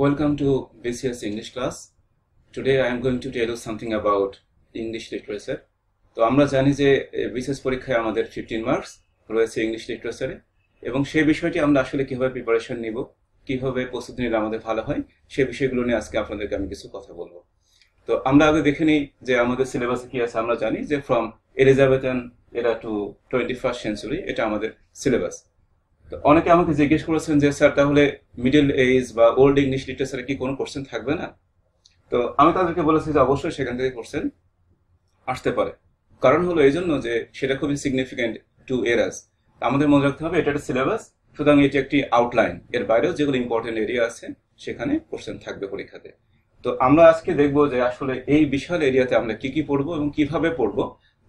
Welcome to BCS English class. Today I am going to tell you something about English literature. তো আমরা জানি যে BCS পরীক্ষায় আমাদের 15 মার্কস রয়েছে ইংলিশ লিটারেচারে এবং সেই বিষয়টি আমরা আসলে কিভাবে প্রিপারেশন নিব, কিভাবে প্রস্তুতি নিলে আমাদের ভালো হয় সেই বিষয়গুলো নিয়ে আজকে আপনাদেরকে আমি কিছু কথা বলবো। তো আমরা আগে দেখে নিই যে আমাদের সিলেবাসে কি আছে। আমরা জানি যে ফ্রম এলিজাবেথান এরা টু 21st সেঞ্চুরি এটা আমাদের সিলেবাস। তো অনেকে আমাকে জিজ্ঞেস করেছেন যে স্যার তাহলে মিডল এজ বা ওল্ড ইংলিশ লিটারেচারে কি কোনো কোশ্চেন থাকবে না? তো আমি তাদেরকে বলেছি যে অবশ্যই সেখান থেকে কোশ্চেন আসতে পারে। কারণ হলো এই জন্য যে সেটা খুবই সিগনিফিক্যান্ট টু এরাস। আমাদের মনে রাখতে হবে এটা একটা সিলেবাস, সুতরাং এটি একটি আউটলাইন, এর বাইরেও যেগুলো ইম্পর্টেন্ট এরিয়া আছে সেখানে কোশ্চেন থাকবে পরীক্ষাতে। তো আমরা আজকে দেখবো যে আসলে এই বিশাল এরিয়াতে আমরা কি কি পড়বো এবং কিভাবে পড়বো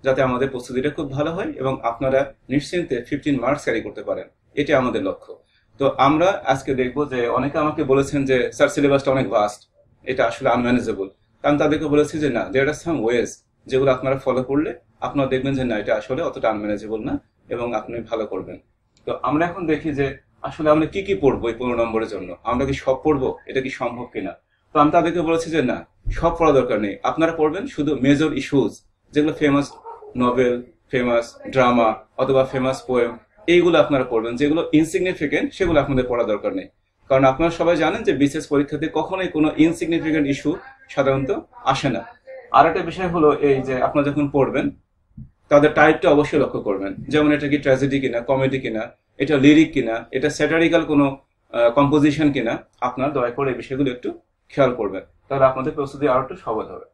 যাতে আমাদের প্রস্তুতিটা খুব ভালো হয় এবং আপনারা নিশ্চিন্তে 15 মার্কস ক্যারি করতে পারেন, এটা আমাদের লক্ষ্য। তো আমরা আজকে দেখবো যে অনেকে আমাকে বলেছেন যে স্যার সিলেবাসটা অনেক ভাস্ট, এটা আসলে আনম্যানেজেবল। আমি তাদেরকে বলেছি যে না, দেয়ার আর সাম ওয়েজ যেগুলো আপনারা ফলো করলে আপনারা দেখবেন যে না, এটা আসলে অতটা আনম্যানেজেবল না এবং আপনি ভালো করবেন। তো আমরা এখন দেখি যে আসলে আমরা কি কি পড়বো এই 15 নম্বরের জন্য। আমরা কি সব পড়বো, এটা কি সম্ভব কিনা? তো আমি তাদেরকে বলেছি যে না, সব পড়া দরকার নেই। আপনারা পড়বেন শুধু মেজর ইস্যুজ, যেগুলো ফেমাস নভেল, ফেমাস ড্রামা অথবা ফেমাস পোয়েম, এইগুলো আপনারা পড়বেন। যেগুলো ইনসিগনিফিকেন্ট সেগুলো আপনাদের পড়া দরকার নেই। কারণ আপনারা সবাই জানেন যে বিসিএস পরীক্ষাতে কখনোই কোনো ইনসিগনিফিকেন্ট ইস্যু সাধারণত আসে না। আর একটা বিষয় হলো এই যে আপনারা যখন পড়বেন তাদের টাইপটা অবশ্যই লক্ষ্য করবেন, যেমন এটা কি ট্র্যাজেডি কিনা, কমেডি কিনা, এটা লিরিক কিনা, এটা স্যাটারিক্যাল কোনো কম্পোজিশন কিনা। আপনারা দয়া করে এই বিষয়গুলো একটু খেয়াল করবেন, তাহলে আপনাদের প্রস্তুতি আরো একটু সহজ হবে।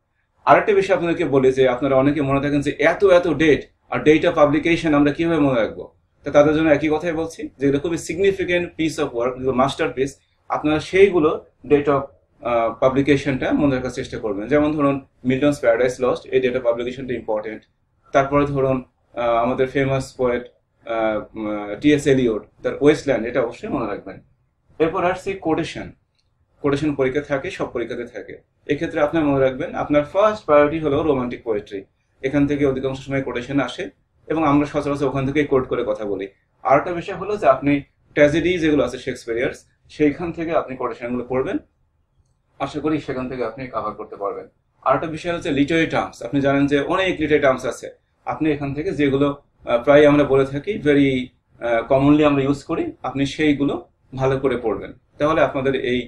আরেকটা বিষয় আপনাদেরকে বলি যে আপনারা অনেকে মনে থাকেন যে এত এত ডেট আর ডেট অফ পাবলিকেশন আমরা কিভাবে মনে রাখবো। তো তাদের জন্য একই কথাই বলছি, যেগুলো খুবই সিগনিফিকেন্ট পিস অফ ওয়ার্ক, যেগুলো মাস্টার পিস, আপনারা সেইগুলো ডেট অফ পাবলিকেশনটা মনে রাখার চেষ্টা করবেন। যেমন ধরুন মিল্টনস প্যারাডাইস লস্ট, এই ডেট অফ পাবলিকেশনটা ইম্পর্টেন্ট। তারপরে ধরুন আমাদের ফেমাস পোয়েট টি.এস. এলিয়ট, তার ওয়েস্টল্যান্ড, এটা অবশ্যই মনে রাখবেন। এরপর আসছি কোটেশন। কোটেশন পরীক্ষা থাকে, সব পরীক্ষাতে থাকে। এক্ষেত্রে আপনার মনে রাখবেন আপনার ফার্স্ট প্রায়োরিটি হলো রোমান্টিক পোয়েট্রি। এখান থেকে অধিকাংশ সময় কোটেশন আসে এবং আমরা সচরাচর ওখান থেকেই কোট করে কথা বলি। আর একটা বিষয় হলো যে আপনি ট্র্যাজেডি যেগুলো আছে শেক্সপিয়ার্স, সেইখান থেকে আপনি কোটেশনগুলো পড়বেন। আশা করি সেখান থেকে আপনি কভার করতে পারবেন। আর একটা বিষয় হচ্ছে লিটারি টার্মস। আপনি জানেন যে অনেক লিটারি টার্মস আছে, আপনি এখান থেকে যেগুলো প্রায় আমরা বলে থাকি, ভেরি কমনলি আমরা ইউজ করি, আপনি সেইগুলো ভালো করে পড়বেন। তাহলে আপনাদের এই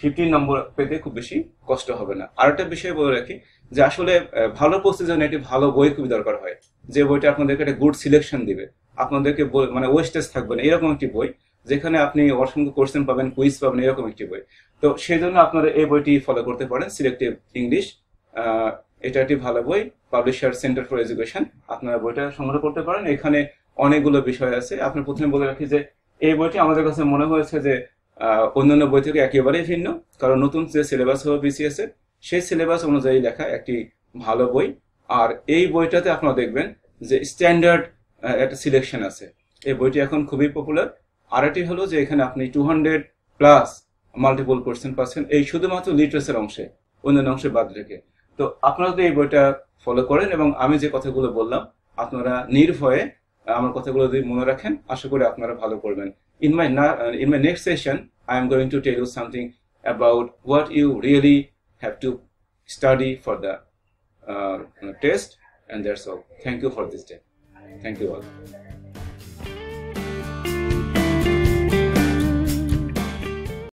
15 নম্বর পেতে খুব বেশি কষ্ট হবে না। আর একটা বিষয় বলে রাখি যে আসলে ভালো প্রস্তুতির জন্য একটি ভালো বই খুবই দরকার হয়, যে বইটা আপনাদেরকে একটা গুড সিলেকশন দিবে, আপনাদেরকে মানে ওয়েস্টেজ থাকবে না, এরকম একটি বই যেখানে আপনি অসংখ্য কোশ্চেন পাবেন, কুইজ পাবেন, এরকম একটি বই। তো সেই জন্য আপনারা এই বইটি ফলো করতে পারেন, সিলেক্টিভ ইংলিশ। এটা একটি ভালো বই, পাবলিশার সেন্টার ফর এডুকেশন। আপনারা বইটা সংগ্রহ করতে পারেন। এখানে অনেকগুলো বিষয় আছে। আপনি প্রথমে বলে রাখি যে এই বইটি আমাদের কাছে মনে হয়েছে যে অন্যান্য বই থেকে একেবারেই ভিন্ন, কারণ নতুন যে সিলেবাস হবে বিসিএস এর, সেই সিলেবাস অনুযায়ী লেখা একটি ভালো বই। আর এই বইটাতে আপনারা দেখবেন যে স্ট্যান্ডার্ড একটা সিলেকশন আছে। এই বইটি এখন খুবই পপুলার। আর একটি হলো যে এখানে আপনি 200+ মাল্টিপল কোশ্চেন পাচ্ছেন, এই শুধুমাত্র লিটারেচার অংশে, অন্যান্য অংশে বাদ রেখে। তো আপনারা যদি এই বইটা ফলো করেন এবং আমি যে কথাগুলো বললাম আপনারা নির্ভয়ে আমার কথাগুলো যদি মনে রাখেন, আশা করি আপনারা ভালো করবেন। In my next session, I am going to tell you something about what you really have to study for the test, and that's all. Thank you for this day. Thank you all.